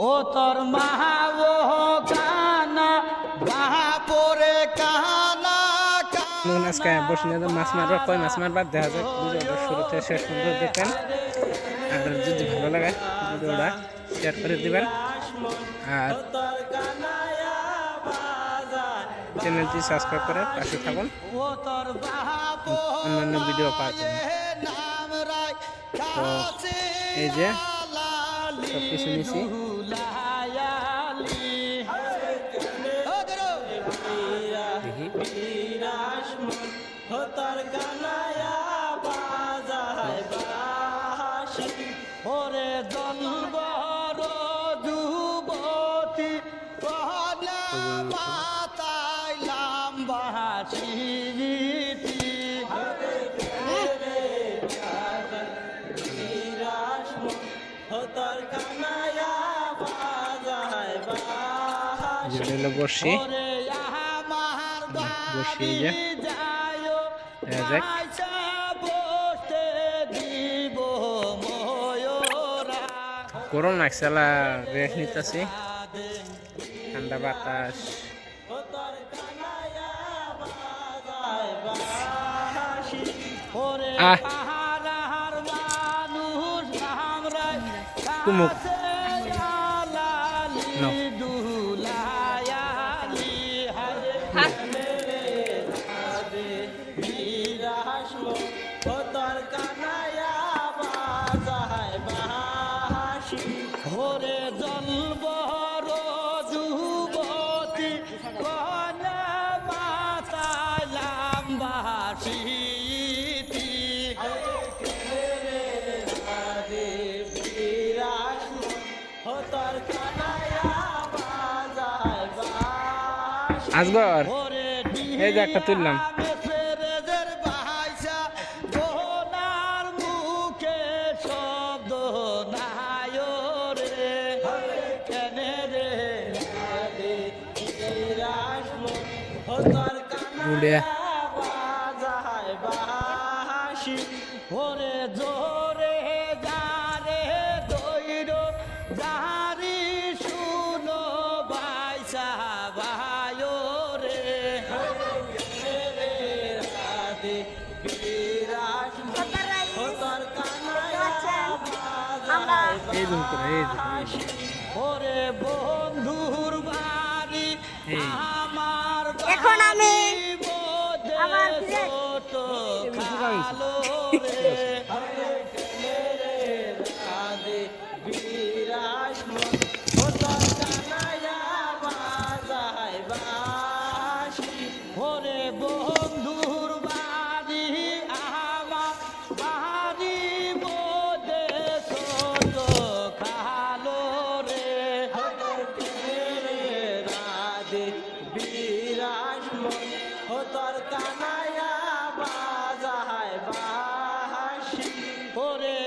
ও তোর মাহা ও কানা বাহা পরে কানা আজকে বসে মাছ মারবার কয় মাছ মারবার দেখা যাক ভিডিওটা শুরু থেকে শেষ পর্যন্ত দেখবেন। আর যদি ভালো লাগে ভিডিওটা শেয়ার করে দিবেন আর চ্যানেলটি সাবস্ক্রাইব করে পাশে থাকুন অন্যান্য ভিডিও পাওয়ার জন্য। তো এই যে সব কিছু নিছি ওরে জলবর যুবতী পাতাইলাম বাসি বসি বসি যে যাক গরম লাগছে রেস্ট নিতেছি ঠান্ডা বাতাস কুমুক ভোরে জলবর যুবতী কনা পাতাইলাম বাসি আজগর এই যে একটা তুললাম ওরে জোরে গারে দৈর যারি শুনো বাইসা ভাইও রে ওরে বন্ধুর বাড়ি আমার এখন আমি আমার ছোট খালো রে ওরে বন্ধুর বাড়ি আমার বাড়ি বোধে ছোট খালো রে রাধে বিরাজ তোর কানায়া বাজায় বাসি ওরে